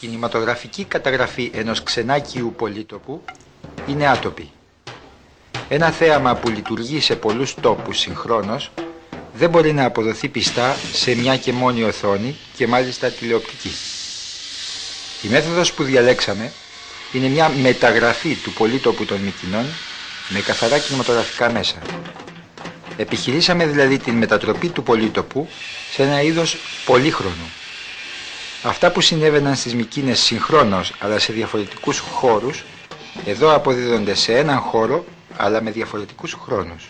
κινηματογραφική καταγραφή ενός ξενάκιου πολύτοπου είναι άτοπη. Ένα θέαμα που λειτουργεί σε πολλούς τόπους συγχρόνως δεν μπορεί να αποδοθεί πιστά σε μια και μόνη οθόνη και μάλιστα τηλεοπτική. Η μέθοδος που διαλέξαμε είναι μια μεταγραφή του πολύτοπου των Μυκηνών με καθαρά κινηματογραφικά μέσα. Επιχειρήσαμε δηλαδή την μετατροπή του πολύτοπου σε ένα είδος πολύχρονου. Αυτά που συνέβαιναν στις Μυκήνες συγχρόνως αλλά σε διαφορετικούς χώρους, εδώ αποδίδονται σε έναν χώρο αλλά με διαφορετικούς χρόνους.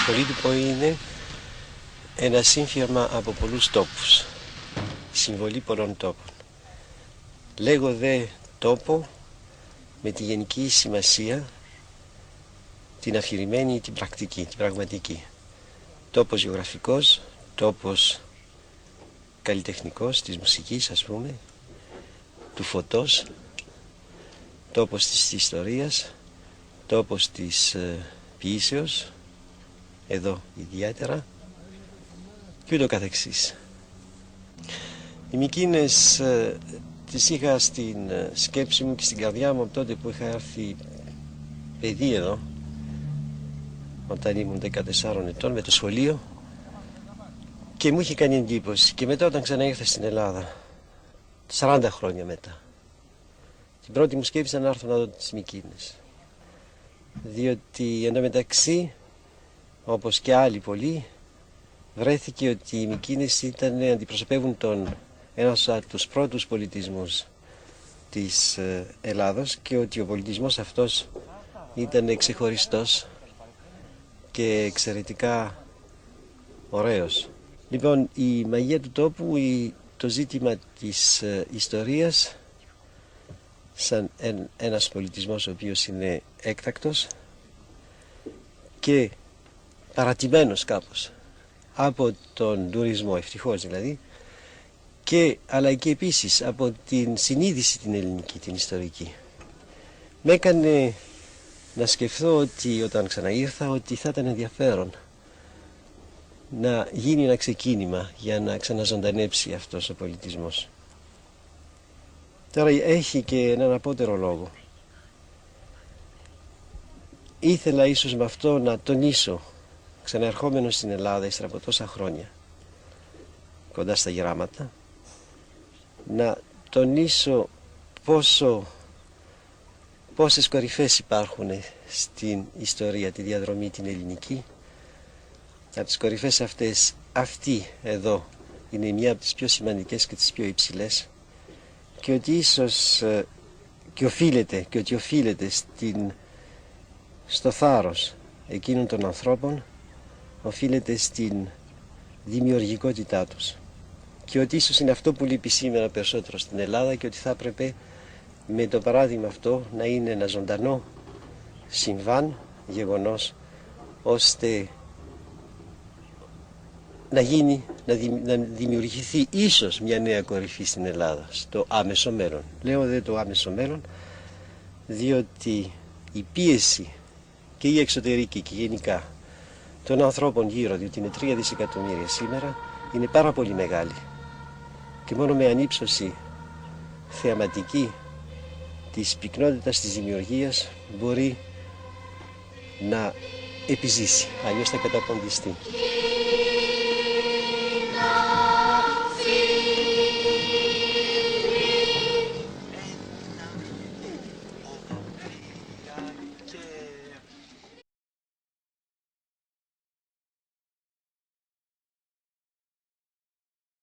Το πολύτοπο είναι ένα σύμφυρμα από πολλούς τόπους, συμβολή πολλών τόπων. Λέγω δε τόπο με τη γενική σημασία, την αφηρημένη, την πρακτική, την πραγματική. Τόπος γεωγραφικός, τόπος καλλιτεχνικός, της μουσικής ας πούμε, του φωτός, τόπος της ιστορίας, τόπος της ποίησεως, εδώ ιδιαίτερα, και ούτω καθεξής. Οι Μυκήνες τις είχα στην σκέψη μου και στην καρδιά μου από τότε που είχα έρθει παιδί εδώ, όταν ήμουν 14 ετών με το σχολείο, και μου είχε κάνει εντύπωση. Και μετά όταν ξανά ήρθα στην Ελλάδα, 40 χρόνια μετά, την πρώτη μου σκέψη ήταν να έρθω να δω τις Μυκήνες, διότι εντωμεταξύ, όπως και άλλοι πολλοί, βρέθηκε ότι οι Μυκήνες αντιπροσωπεύουν ένας από τους πρώτους πολιτισμούς της Ελλάδος και ότι ο πολιτισμός αυτός ήταν ξεχωριστός και εξαιρετικά ωραίος. Λοιπόν, η μαγεία του τόπου, το ζήτημα της ιστορίας σαν ένας πολιτισμός ο οποίος είναι έκτακτος και παρατημένος κάπως από τον τουρισμό, ευτυχώς δηλαδή, αλλά και επίσης από την συνείδηση την ελληνική, την ιστορική. Με έκανε να σκεφτώ ότι όταν ξαναήρθα ότι θα ήταν ενδιαφέρον να γίνει ένα ξεκίνημα για να ξαναζωντανέψει αυτός ο πολιτισμός. Τώρα έχει και έναν απότερο λόγο. Ήθελα ίσως με αυτό να τονίσω, ξαναερχόμενος στην Ελλάδα ύστερα από τόσα χρόνια, κοντά στα γεράματα, να τονίσω πόσες κορυφές υπάρχουν στην ιστορία, τη διαδρομή την ελληνική. Από τις κορυφές αυτές, αυτή εδώ είναι μια από τις πιο σημαντικές και τις πιο υψηλές, και ότι ίσως και οφείλεται στο θάρρος εκείνων των ανθρώπων, οφείλεται στην δημιουργικότητά τους, και ότι ίσως είναι αυτό που λείπει σήμερα περισσότερο στην Ελλάδα, και ότι θα έπρεπε με το παράδειγμα αυτό να είναι ένα ζωντανό συμβάν, γεγονός, ώστε να δημιουργηθεί ίσως μια νέα κορυφή στην Ελλάδα στο άμεσο μέλλον. Λέω δε το άμεσο μέλλον, διότι η πίεση και η εξωτερική και γενικά των ανθρώπων γύρω, διότι είναι 3 δισεκατομμύρια σήμερα, είναι πάρα πολύ μεγάλη, και μόνο με ανύψωση θεαματική της πυκνότητας της δημιουργίας μπορεί να επιζήσει, αλλιώς θα καταποντιστεί.